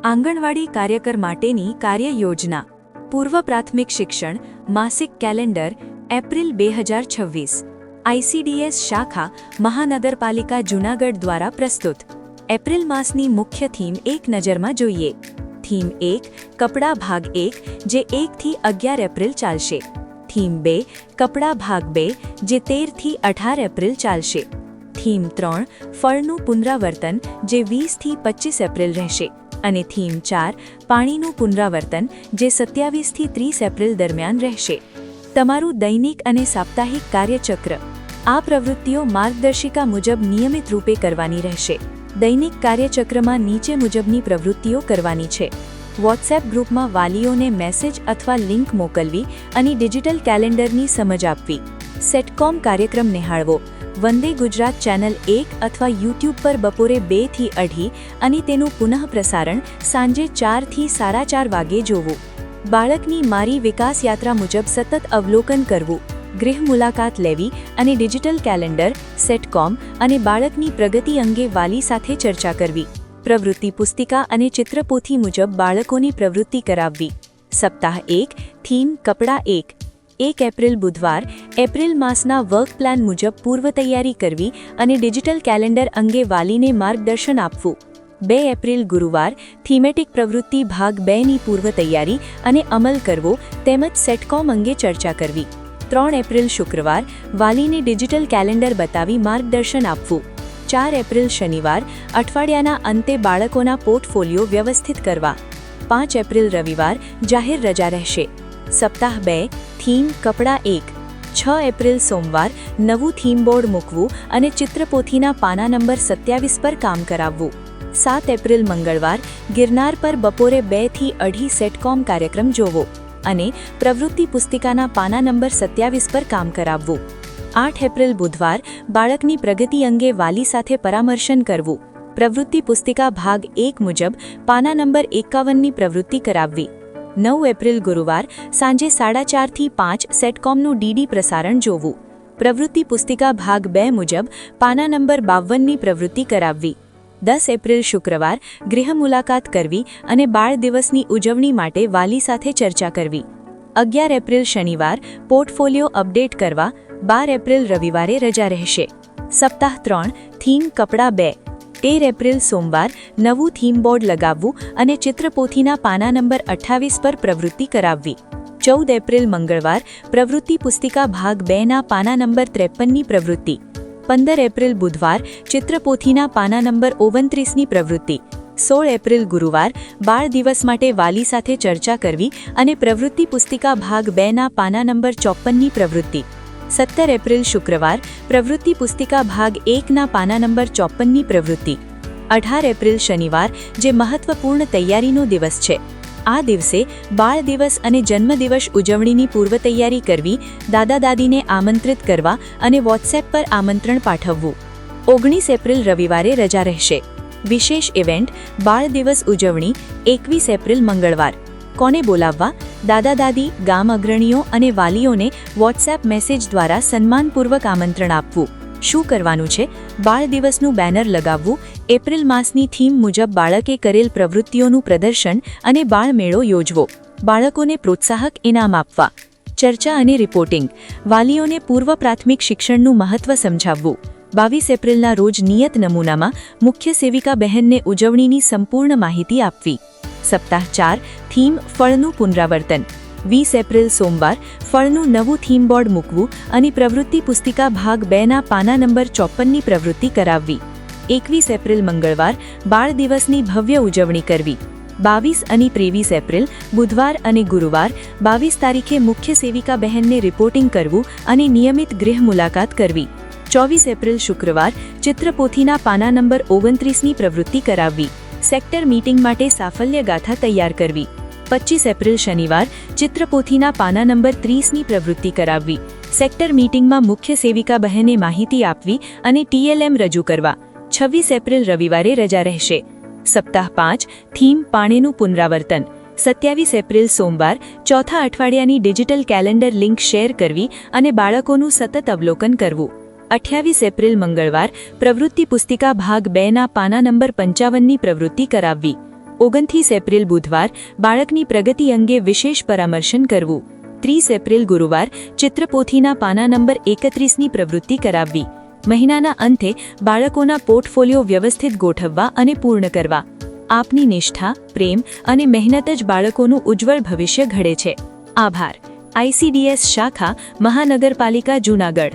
આંગણવાડી કાર્યકર માટેની કાર્ય યોજના પૂર્વ પ્રાથમિક શિક્ષણ માસિક કેલેન્ડર એપ્રિલ 2026 આઈસીડીએસ શાખા મહાનગરપાલિકા જૂનાગઢ દ્વારા પ્રસ્તુત એપ્રિલ માસની મુખ્ય થીમ એક નજરમાં જોઈએ થીમ 1 કપડાં ભાગ 1 જે 1 થી 11 એપ્રિલ ચાલશે થીમ 2 કપડાં ભાગ 2 જે 13 થી 18 એપ્રિલ ચાલશે થીમ 3 ફળનું પુનરાવર્તન જે 20 થી 25 એપ્રિલ રહેશે અને થીમ 4 પાણીનું પુનરાવર્તન જે 27 થી 30 એપ્રિલ દરમિયાન રહેશે તમારું દૈનિક અને સાપ્તાહિક કાર્યચક્ર આ પ્રવૃત્તિઓ માર્ગદર્શિકા મુજબ નિયમિત રૂપે કરવાની રહેશે દૈનિક કાર્યચક્રમાં નીચે મુજબની પ્રવૃત્તિઓ કરવાની છે વોટ્સએપ ગ્રુપમાં વાલીઓને મેસેજ અથવા લિંક મોકલવી અને ડિજિટલ કેલેન્ડરની સમજ આપવી સેટકોમ કાર્યક્રમ નિહાળવો વંદે ગુજરાત ચેનલ 1 અથવા યુટ્યુબ પર બપોરે 2 થી 2:30 અને તેનું પુનઃપ્રસારણ સાંજે 4 થી 4:30 વાગે જોવું બાળકની મારી વિકાસ યાત્રા મુજબ સતત અવલોકન કરવું ગૃહ મુલાકાત લેવી અને ડિજિટલ કેલેન્ડર સેટકોમ અને બાળકની પ્રગતિ અંગે વાલી સાથે ચર્ચા કરવી પ્રવૃત્તિ પુસ્તિકા અને ચિત્રપોથી મુજબ બાળકોની પ્રવૃત્તિ કરાવવી સપ્તાહ 1 થીમ કપડાં 1 એપ્રિલ બુધવાર એપ્રિલ માસના વર્ક પ્લાન મુજબ પૂર્વ તૈયારી કરવી અને ડિજિટલ કેલેન્ડર અંગે વાલીને માર્ગદર્શન આપવું 2 એપ્રિલ ગુરુવાર થીમેટિક પ્રવૃત્તિ ભાગ 2ની પૂર્વ તૈયારી અને અમલ કરવો તેમજ સેટકોમ અંગે ચર્ચા કરવી 3 એપ્રિલ શુક્રવાર વાલીને ડિજિટલ કેલેન્ડર બતાવી માર્ગદર્શન આપવું 4 એપ્રિલ શનિવાર અઠવાડિયાના અંતે બાળકોના પોર્ટફોલિયો વ્યવસ્થિત કરવા 5 એપ્રિલ રવિવાર જાહેર રજા રહેશે સપ્તાહ 2 થીમ કપડાં 1 6 એપ્રિલ સોમવાર નવું થીમ બોર્ડ મૂકવું અને ચિત્રપોથીના પાના નંબર 27 પર કામ કરાવવું 7 એપ્રિલ મંગળવાર ગિરનાર પર બપોરે 2 થી 2:30 સેટકોમ કાર્યક્રમ જોવો અને પ્રવૃત્તિ પુસ્તિકાના પાના નંબર 27 પર કામ કરાવવું 8 એપ્રિલ બુધવાર બાળકની પ્રગતિ અંગે વાલી સાથે પરામર્શન કરવું પ્રવૃત્તિ પુસ્તિકા ભાગ 1 મુજબ પાના નંબર 51ની પ્રવૃત્તિ કરાવવી 9 એપ્રિલ ગુરુવાર સાંજે 4:30 થી 5 સેટકોમનું ડીડી પ્રસારણ જોવું પ્રવૃત્તિ પુસ્તિકા ભાગ 2 મુજબ પાના નંબર 52ની પ્રવૃત્તિ કરાવવી 10 એપ્રિલ શુક્રવાર ગૃહ મુલાકાત કરવી અને બાળ દિવસની ઉજવણી માટે વાલી સાથે ચર્ચા કરવી 11 એપ્રિલ શનિવાર પોર્ટફોલિયો અપડેટ કરવા 12 એપ્રિલ રવિવારે રજા રહેશે સપ્તાહ 3 થીમ કપડાં 2 13 એપ્રિલ સોમવાર નવું થીમ બોર્ડ લગાવવું અને ચિત્રપોથીના પાના નંબર 28 પર પ્રવૃત્તિ કરાવવી 14 એપ્રિલ મંગળવાર પ્રવૃત્તિ પુસ્તિકા ભાગ 2ના પાના નંબર 53ની પ્રવૃત્તિ 15 એપ્રિલ બુધવાર ચિત્રપોથીના પાના નંબર 29ની પ્રવૃત્તિ 16 એપ્રિલ ગુરુવાર બાળ દિવસ માટે વાલી સાથે ચર્ચા કરવી અને પ્રવૃત્તિ પુસ્તિકા ભાગ 2ના પાના નંબર 54ની પ્રવૃત્તિ 17 એપ્રિલ શુક્રવાર પ્રવૃત્તિ પુસ્તિકા ભાગ 1ના પાના નંબર 54ની પ્રવૃત્તિ 18 એપ્રિલ શનિવાર જે મહત્વપૂર્ણ તૈયારીનો દિવસ છે આ દિવસે બાળ દિવસ અને જન્મદિવસ ઉજવણીની પૂર્વ તૈયારી કરવી દાદા દાદીને આમંત્રિત કરવા અને વોટ્સએપ પર આમંત્રણ પાઠવવું 19 એપ્રિલ રવિવારે રજા રહેશે વિશેષ ઇવેન્ટ બાળ દિવસ ઉજવણી 21 એપ્રિલ મંગળવાર કોને બોલાવવા દાદા દાદી ગામ અગ્રણીઓ અને વાલીઓને વોટ્સએપ મેસેજ દ્વારા સન્માનપૂર્વક આમંત્રણ આપવું શું કરવાનું છે બાળ દિવસનું બેનર લગાવવું એપ્રિલ માસની થીમ મુજબ બાળકે કરેલ પ્રવૃત્તિઓનું પ્રદર્શન અને બાળમેળો યોજવો બાળકોને પ્રોત્સાહક ઇનામ આપવા ચર્ચા અને રિપોર્ટિંગ વાલીઓને પૂર્વ પ્રાથમિક શિક્ષણનું મહત્વ સમજાવવું 22 એપ્રિલના રોજ નિયત નમૂનામાં મુખ્ય સેવિકા બહેનને ઉજવણીની સંપૂર્ણ માહિતી આપવી સપ્તાહ 4 થીમ ફળનું પુનરાવર્તન 20 એપ્રિલ સોમવાર ફળનું નવું થીમ બોર્ડ મૂકવું અને પ્રવૃત્તિ પુસ્તિકા ભાગ 2ના પાના નંબર 54ની પ્રવૃત્તિ કરાવવી 21 એપ્રિલ મંગળવાર બાળ દિવસની ભવ્ય ઉજવણી કરવી 22 અને 23 એપ્રિલ બુધવાર અને ગુરુવાર 22 તારીખે મુખ્ય સેવિકા બહેનને રિપોર્ટિંગ કરવું અને નિયમિત ગૃહ મુલાકાત કરવી 24 એપ્રિલ શુક્રવાર ચિત્રપોથીના પાના નંબર 29ની પ્રવૃત્તિ કરાવવી સેક્ટર મીટિંગ માટે સાફલ્ય ગાથા તૈયાર કરવી 25 એપ્રિલ શનિવાર ચિત્રપોથીના પાના નંબર 30ની પ્રવૃત્તિ કરાવવી સેક્ટર મીટિંગમાં મુખ્ય સેવિકા બહેને માહિતી આપવી અને ટીએલએમ રજૂ કરવા 26 એપ્રિલ રવિવારે રજા રહેશે સપ્તાહ 5 થીમ પાણીનું પુનરાવર્તન 27 એપ્રિલ સોમવાર ચોથા અઠવાડિયાની ડિજિટલ કેલેન્ડર લિંક શેર કરવી અને બાળકોનું સતત અવલોકન કરવું 28 એપ્રિલ મંગળવાર પ્રવૃત્તિ પુસ્તિકા ભાગ 2ના પાના નંબર 55ની પ્રવૃત્તિ કરાવવી 29 એપ્રિલ બુધવાર બાળકની પ્રગતિ અંગે વિશેષ પરામર્શન કરવું. 30 એપ્રિલ ગુરુવાર ચિત્રપોથીના પાના નંબર 31ની પ્રવૃત્તિ કરાવવી. મહિનાના અંતે બાળકોના પોર્ટફોલિયો વ્યવસ્થિત ગોઠવવા અને પૂર્ણ કરવા. આપની નિષ્ઠા, પ્રેમ અને મહેનત જ બાળકોનું ઉજ્જવળ ભવિષ્ય ઘડે છે. આભાર. ICDS શાખા, મહાનગરપાલિકા, જૂનાગઢ.